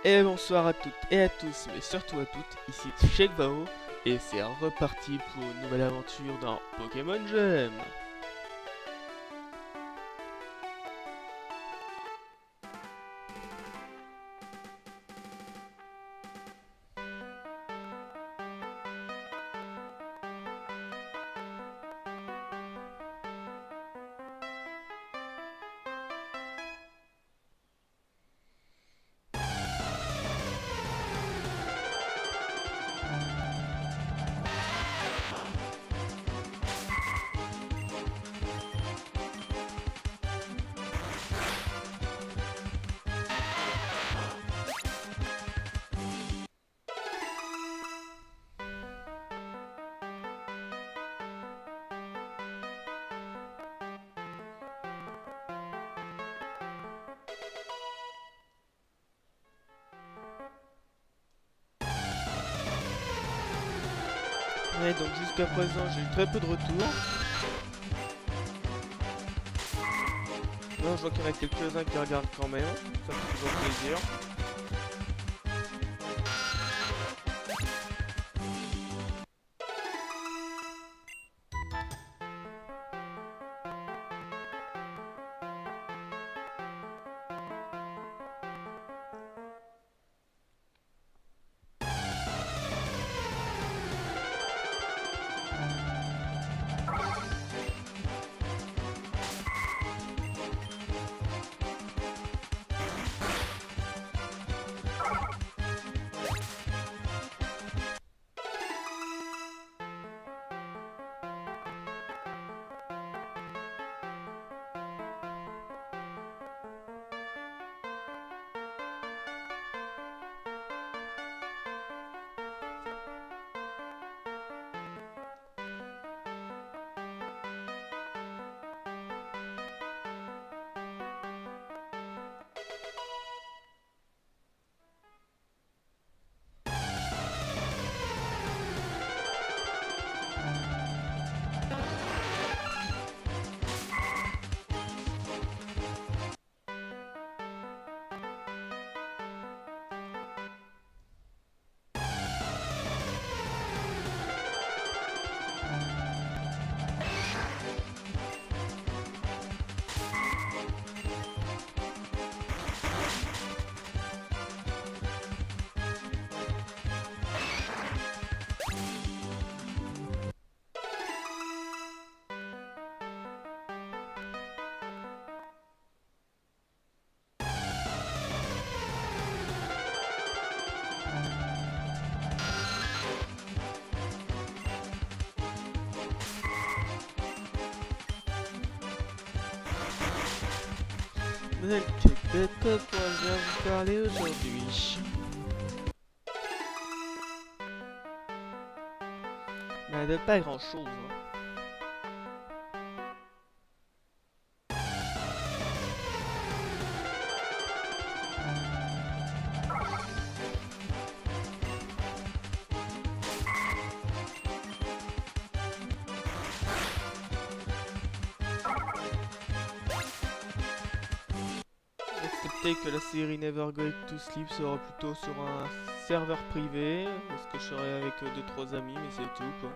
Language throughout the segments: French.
Et bonsoir à toutes et à tous, mais surtout à toutes, ici Shekbao, et c'est reparti pour une nouvelle aventure dans Pokémon Gem. Ouais, donc jusqu'à présent j'ai eu très peu de retours. Non, je vois qu'il y en a quelques-uns qui regardent quand même, ça fait toujours plaisir. De quoi je viens vous parler aujourd'hui? Bah de pas grand chose. Excepté que la série Never Going to Sleep sera plutôt sur un serveur privé, parce que je serai avec 2-3 amis, mais c'est tout quoi.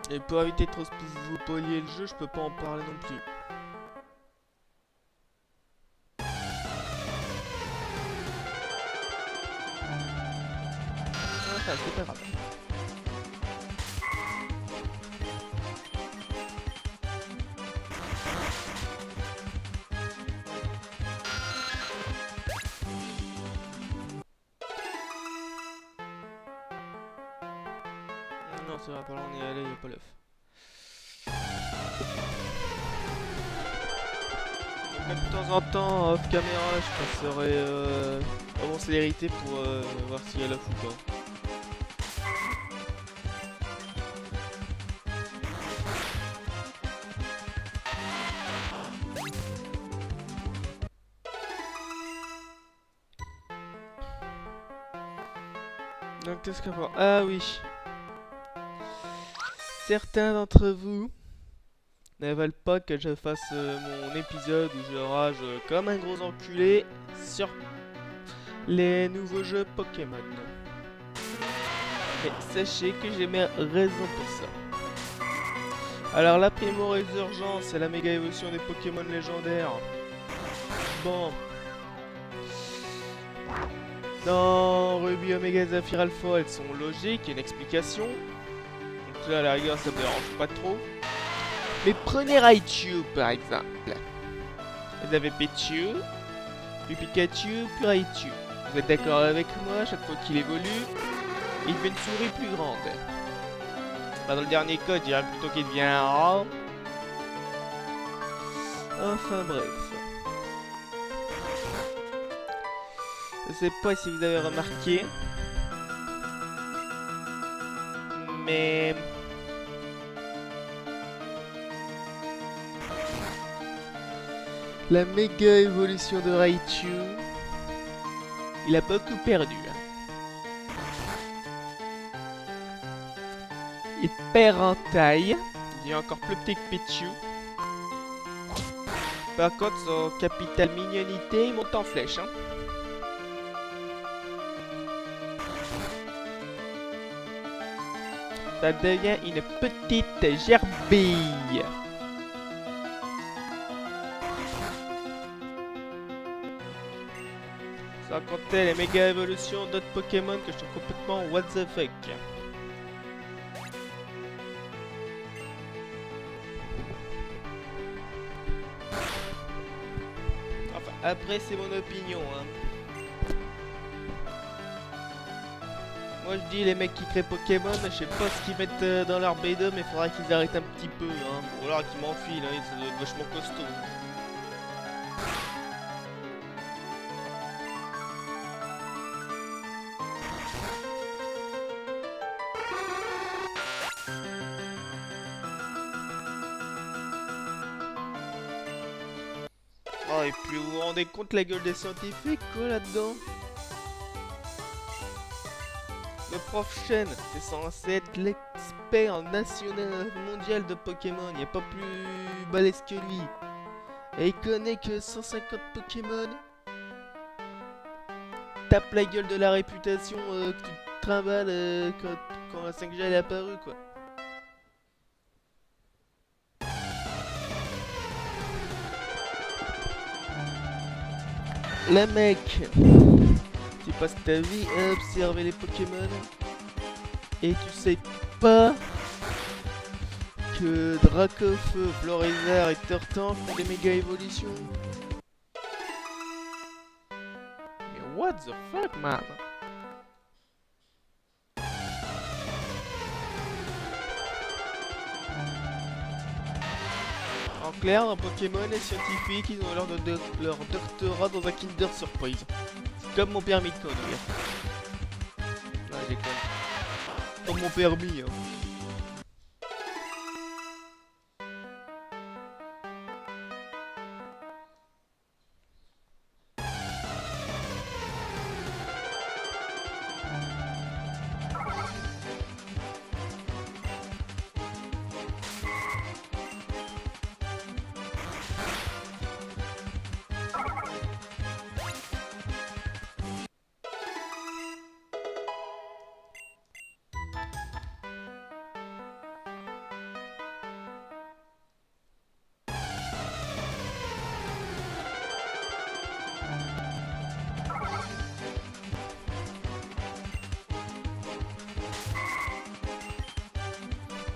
Et pour éviter de trop vous polier le jeu, je peux pas en parler non plus. Enfin, c'est pas grave. Non, c'est vrai, par là on est allé, il n'y a pas l'œuf. Même de temps en temps, off caméra, je passerai avant célérité pour voir s'il y a l'œuf ou pas. Donc qu'est-ce qu'on va... Ah oui. Certains d'entre vous ne veulent pas que je fasse mon épisode où je rage comme un gros enculé sur les nouveaux jeux Pokémon. Mais sachez que j'ai mes raisons pour ça. Alors la primo résurgence, c'est la méga évolution des Pokémon légendaires. Bon. Dans Ruby Omega Zephyr Alpha, elles sont logiques, il y a une explication. Donc là, à la rigueur, ça me dérange pas trop. Mais prenez Raichu, par exemple. Vous avez Pichu, puis Pikachu, puis Raichu. Vous êtes d'accord avec moi, chaque fois qu'il évolue, il devient une souris plus grande. Bah, dans le dernier cas, je dirais plutôt qu'il devient un rat. Enfin bref. Je sais pas si vous avez remarqué, mais la méga évolution de Raichu, il a beaucoup perdu. Il perd en taille, il est encore plus petit que Pichu. Par contre, son capital mignonité, il monte en flèche. Hein. Ça devient une petite gerbille. Sans compter les méga évolutions d'autres Pokémon que je trouve complètement what the fuck. Enfin, après c'est mon opinion. Hein. Moi je dis les mecs qui créent Pokémon, je sais pas ce qu'ils mettent dans leur B2, mais faudra qu'ils arrêtent un petit peu, hein. Ou alors qu'ils m'enfilent, hein, ça doit être vachement costaud. Oh, et puis vous vous rendez compte la gueule des scientifiques quoi là-dedans? Le prof Chen, c'est censé être l'expert national mondial de Pokémon, y a pas plus balèze que lui. Et il connaît que 150 Pokémon. Tape la gueule de la réputation que tu te trimbales quand la 5G elle est apparue quoi. Le mec, tu passes ta vie à observer les Pokémon et tu sais pas que Dracofeu, Florizarre et Turton font des méga évolutions. Mais what the fuck man? En clair, dans Pokémon, les scientifiques, ils ont leur doctorat dans un Kinder Surprise. C'est comme mon permis de conduire. Non, j'ai comme mon permis, hein.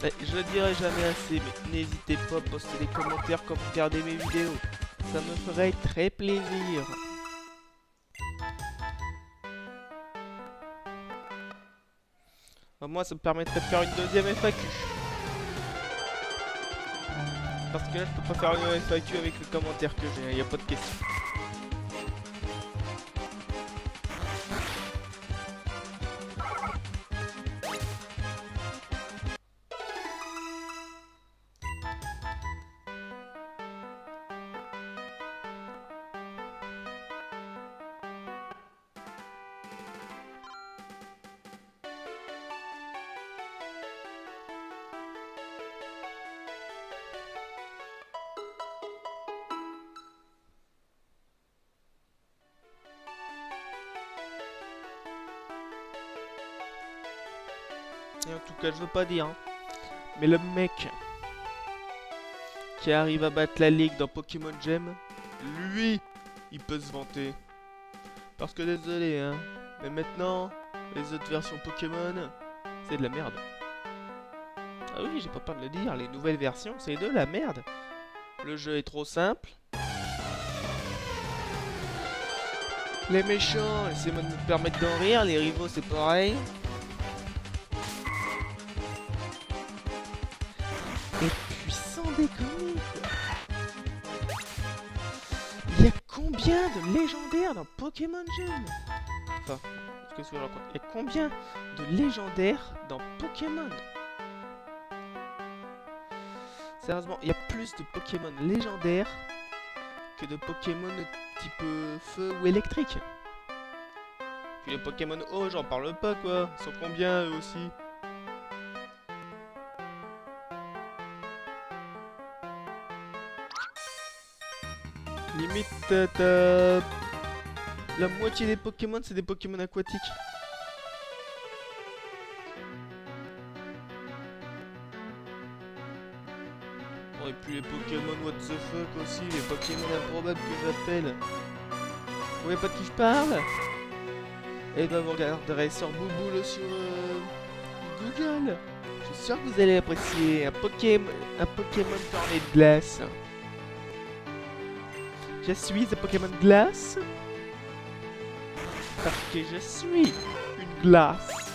Je le dirai jamais assez, mais n'hésitez pas à poster des commentaires quand vous regardez mes vidéos. Ça me ferait très plaisir. Moi, ça me permettrait de faire une deuxième FAQ. Parce que là, je peux pas faire une FAQ avec le commentaire que j'ai, y a pas de question. Et en tout cas, je veux pas dire, hein, mais le mec qui arrive à battre la ligue dans Pokémon Gem, lui, il peut se vanter. Parce que désolé, hein, mais maintenant, les autres versions Pokémon, c'est de la merde. Ah oui, j'ai pas peur de le dire, les nouvelles versions, c'est de la merde. Le jeu est trop simple. Les méchants, laissez-moi me permettre d'en rire, les rivaux, c'est pareil. Et puis sans déconner quoi. Il y a combien de légendaires dans Pokémon Gem? Enfin, qu'est-ce que je raconte? Il y a combien de légendaires dans Pokémon? Sérieusement, il y a plus de Pokémon légendaires que de Pokémon type feu ou électrique. Puis les Pokémon eau, j'en parle pas quoi. Ils sont combien eux aussi? Limite, t'as la moitié des Pokémon, c'est des Pokémon aquatiques. Bon, et puis les Pokémon what the fuck aussi, les Pokémon improbables que j'appelle. Vous voyez pas de qui je parle? Eh ben vous regarderez sur Bouboule sur Google. Je suis sûr que vous allez apprécier un Pokémon cornet de glace. Je suis un Pokémon glace parce que je suis une glace.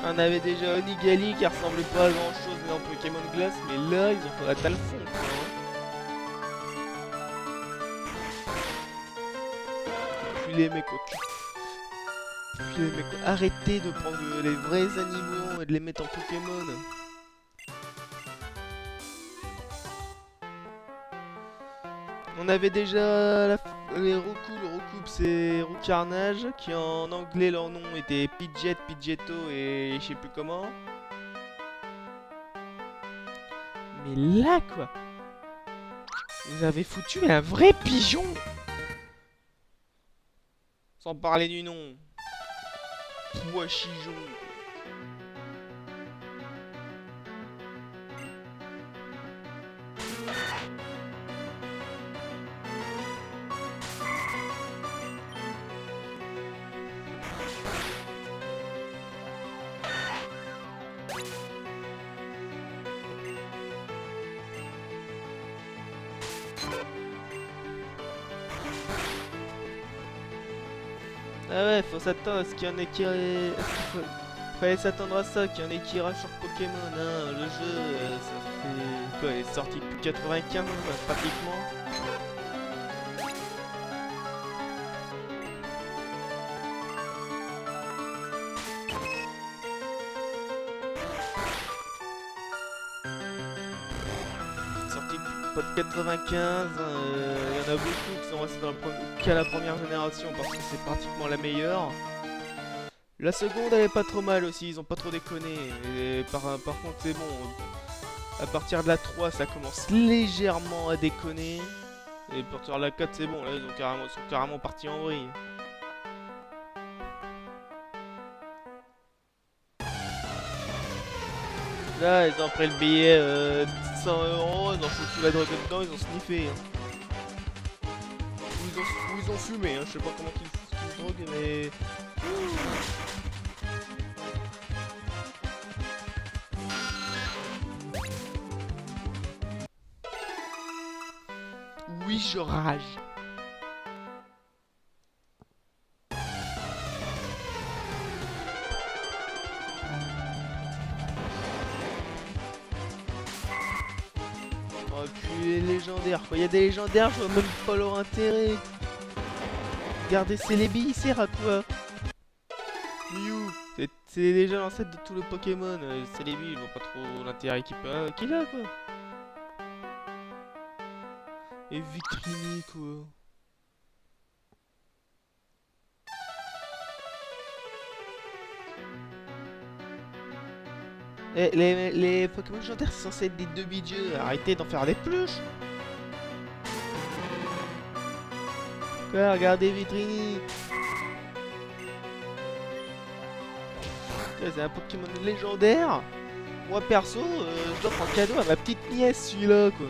On avait déjà Onigali qui ressemblait pas à grand chose mais en Pokémon glace, mais là ils ont fait la Talfond quoi. Puis les mecs arrêtez de prendre les vrais animaux et de les mettre en Pokémon. On avait déjà les Roku, le Roku c'est Roucarnage, qui en anglais leur nom était Pidgeot, Pidgeotto et je sais plus comment. Mais là quoi, vous avez foutu un vrai pigeon. Sans parler du nom. Poichigeon. Ah ouais, faut s'attendre à ce qu'il y en ait qui... Fallait s'attendre à ça, qu'il y en ait qui rachent sur Pokémon, hein. Le jeu, ça fait... Quoi, il est sorti depuis 95, pratiquement. Sorti depuis pas de 95, il y en a beaucoup qui sont restés dans qu'à la première génération parce que c'est pratiquement la meilleure. La seconde elle est pas trop mal aussi, ils ont pas trop déconné. Et par contre c'est bon, à partir de la 3 ça commence légèrement à déconner. Et à partir de la 4 c'est bon, là ils sont carrément partis en vrille. Là ils ont pris le billet 100 €, ils ont foutu la drogue dedans, ils ont sniffé. Hein. Ou ils ont fumé, hein. Je sais pas comment ils se drogue, mais... Oui, je rage. Oh, puis les légendaires, quoi. Il y a des légendaires, je vois même pas leur intérêt. Regardez, c'est les billes, il sert à quoi? Mew, c'est déjà l'ancêtre de tous les Pokémon. C'est les billes, je vois pas trop l'intérêt qu'il a, quoi. Et Victrini, quoi. Les Pokémon légendaires, c'est censé être des demi-dieux. Arrêtez d'en faire des pluches. Quoi, regardez Vitrini. C'est un Pokémon légendaire. Moi perso, je dois prendre cadeau à ma petite nièce celui-là, quoi.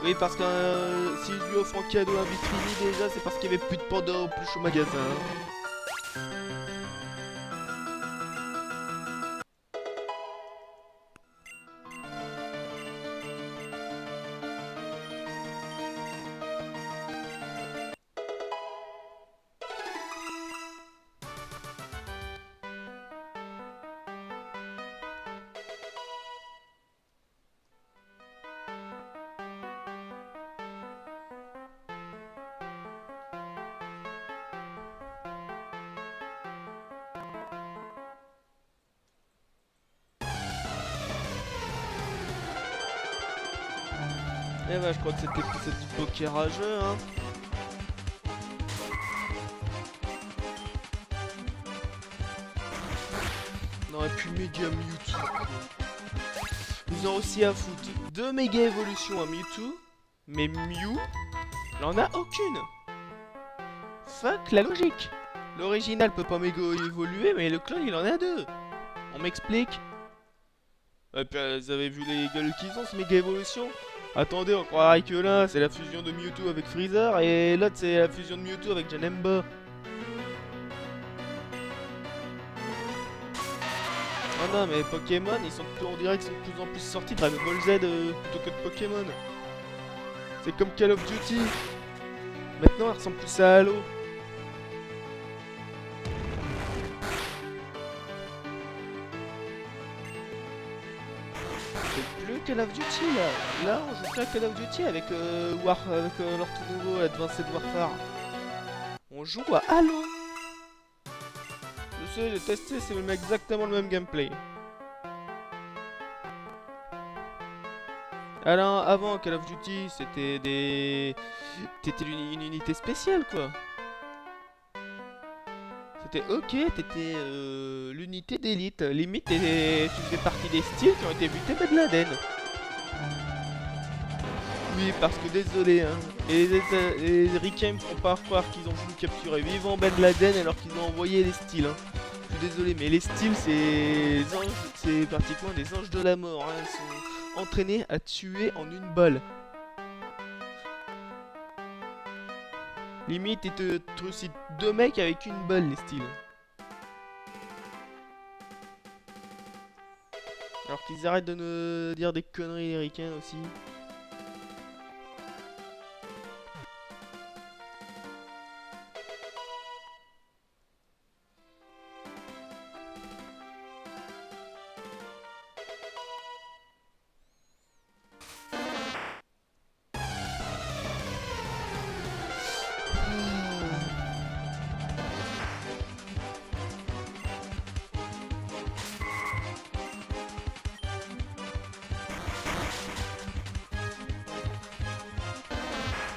Oui, parce que si je lui offre en cadeau un Vitrini déjà, c'est parce qu'il y avait plus de panda en plus au magasin. Eh bah, je crois que c'était du poker à jeu, hein. Non, et puis Mega Mewtwo. Ils ont aussi à foutre 2 méga évolutions à Mewtwo, mais Mew n'en a aucune. Fuck la logique. L'original peut pas méga évoluer, mais le clone il en a 2. On m'explique? Et puis, vous avez vu les gueules qu'ils ont, ce méga évolution? Attendez, on croirait que là, c'est la fusion de Mewtwo avec Freezer, et l'autre, c'est la fusion de Mewtwo avec Janemba. Oh non, mais Pokémon, on dirait qu'ils sont de plus en plus sortis de Dragon Ball Z plutôt que de Pokémon. C'est comme Call of Duty. Maintenant, elle ressemble plus à Halo. C'est plus Call of Duty là. Là, on joue plus à Call of Duty avec, leur tout nouveau Advanced Warfare. On joue à Halo. Je sais, j'ai testé, c'est exactement le même gameplay. Alors, avant Call of Duty, c'était des... T'étais une unité spéciale, quoi. C'était ok, t'étais l'unité d'élite. Limite, tu faisais partie des styles qui ont été butés Ben Laden. Oui, parce que désolé, hein. Les Ricains me feront pas croire qu'ils ont voulu capturer vivant Ben Laden alors qu'ils ont envoyé les styles, hein. Je suis désolé, mais les styles, c'est pratiquement des anges de la mort, hein. Ils sont entraînés à tuer en une balle. Limite, ils te trucident 2 mecs avec une balle, les styles. Alors qu'ils arrêtent de nous dire des conneries, les ricains aussi.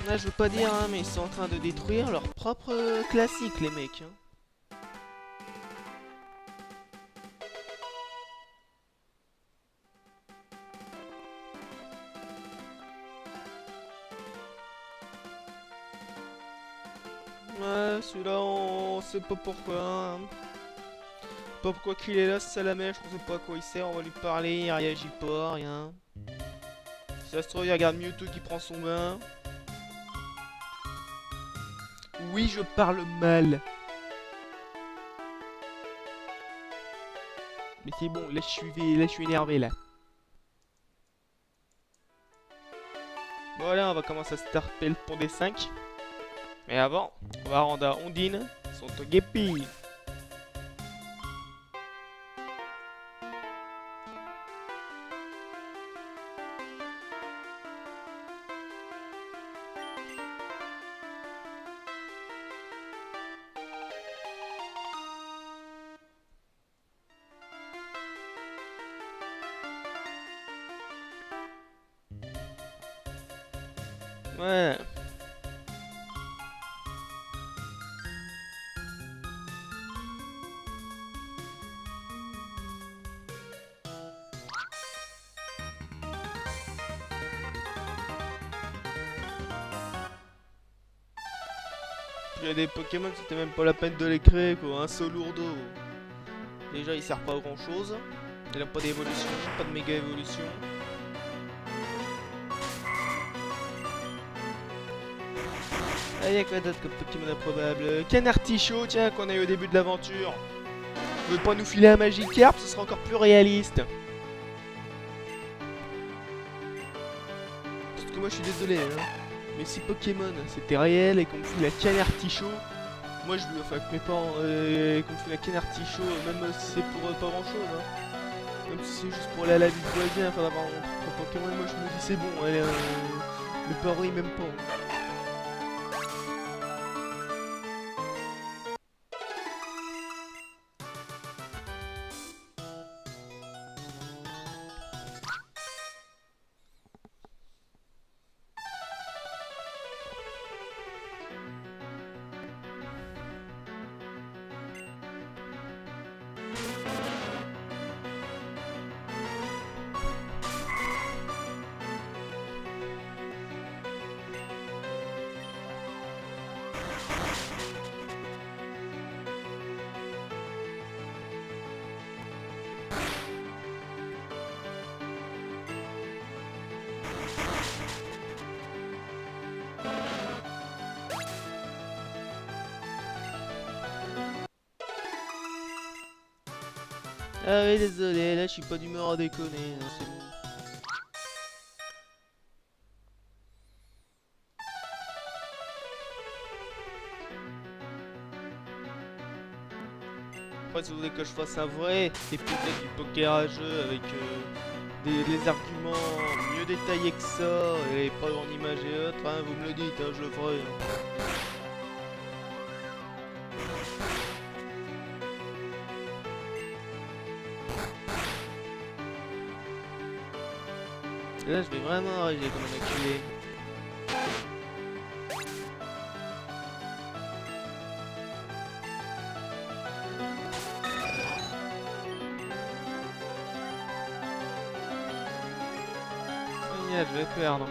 Là, je veux pas dire, hein, mais ils sont en train de détruire leur propre classique, les mecs. Hein. Ouais, celui-là, on sait pas pourquoi. Hein. Pas pourquoi qu'il est là, ce salamèche, on sait pas à quoi il sert, on va lui parler, il réagit pas, rien. Si ça se trouve, il regarde Mewtwo qui prend son bain. Oui, je parle mal. Mais c'est bon, là je suis énervé là. Voilà, on va commencer à starter le pont des 5. Mais avant, on va rendre à Ondine son Togepi. Ouais. Il y a des Pokémon, c'était même pas la peine de les créer quoi, un Solourdo. Déjà il sert pas à grand chose. Il a pas d'évolution, pas de méga évolution. Ah, y'a quoi d'autre comme Pokémon improbable? Canartichaud, tiens, qu'on a eu au début de l'aventure. Vous voulez pas nous filer un Magikarp, ce sera encore plus réaliste. Parce que moi je suis désolé, hein. Mais si Pokémon c'était réel et qu'on me fout la Canartichaud, moi je veux, enfin que mes parents, qu'on me fout la Canartichaud, même si c'est pour pas grand chose, hein. Même si c'est juste pour aller à la vie de voisin, enfin d'avoir un Pokémon, moi je me dis c'est bon, allez, mes parents ils m'aiment pas. Hein. Ah oui, désolé, là je suis pas d'humeur à déconner, hein, c'est bon. Après, si vous voulez que je fasse un vrai épisode du poker à jeu avec des arguments mieux détaillés que ça et pas en image et autres, hein, vous me le dites, hein, je le ferai. Hein. Et là, je vais vraiment rager comme un enculé. Génial, je vais perdre.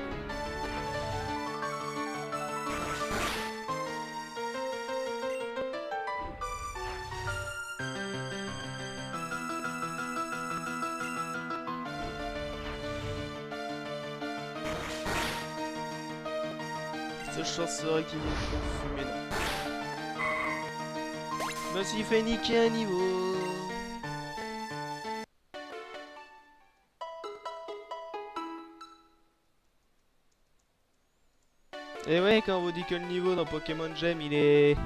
Ce chance serait qu'il me chauffe, mais non. Je me suis fait niquer un niveau. Et ouais, quand on vous dit que le niveau dans Pokémon Gem il est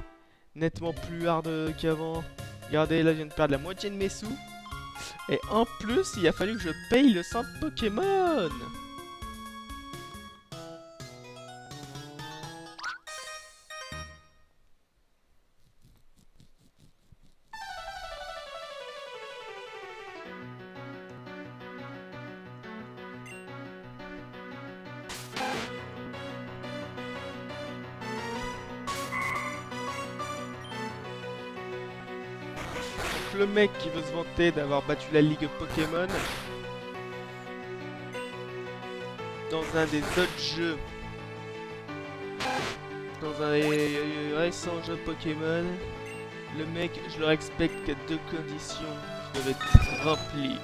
nettement plus hard qu'avant. Regardez, là je viens de perdre la moitié de mes sous. Et en plus, il a fallu que je paye le centre Pokémon. Le mec qui veut se vanter d'avoir battu la Ligue Pokémon dans un des autres jeux dans un récent jeu Pokémon, le mec, je le respecte qu'à deux conditions qui doivent être remplies.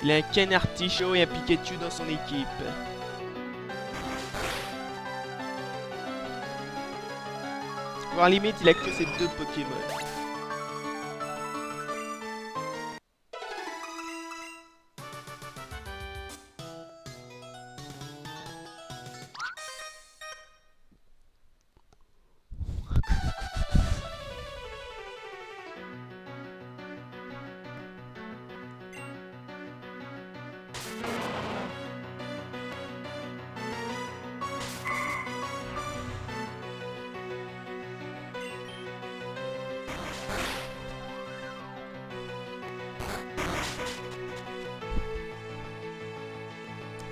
Il a un Canartichaud et un Pikachu dans son équipe. Voire limite, il a que ces deux Pokémon.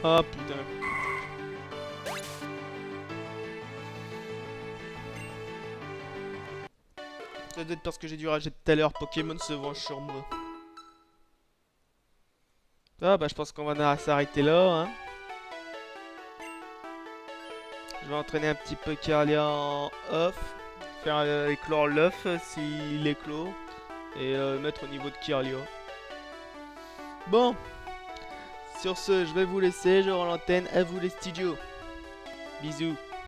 Ah putain. Ça doit être parce que j'ai dû rager tout à l'heure. Pokémon se venge sur moi. Ah bah je pense qu'on va s'arrêter là. Hein. Je vais entraîner un petit peu Kirlia en off. Faire éclore l'œuf s'il éclot. Et mettre au niveau de Kirlia. Bon. Sur ce, je vais vous laisser. Je rends l'antenne. À vous les studios. Bisous.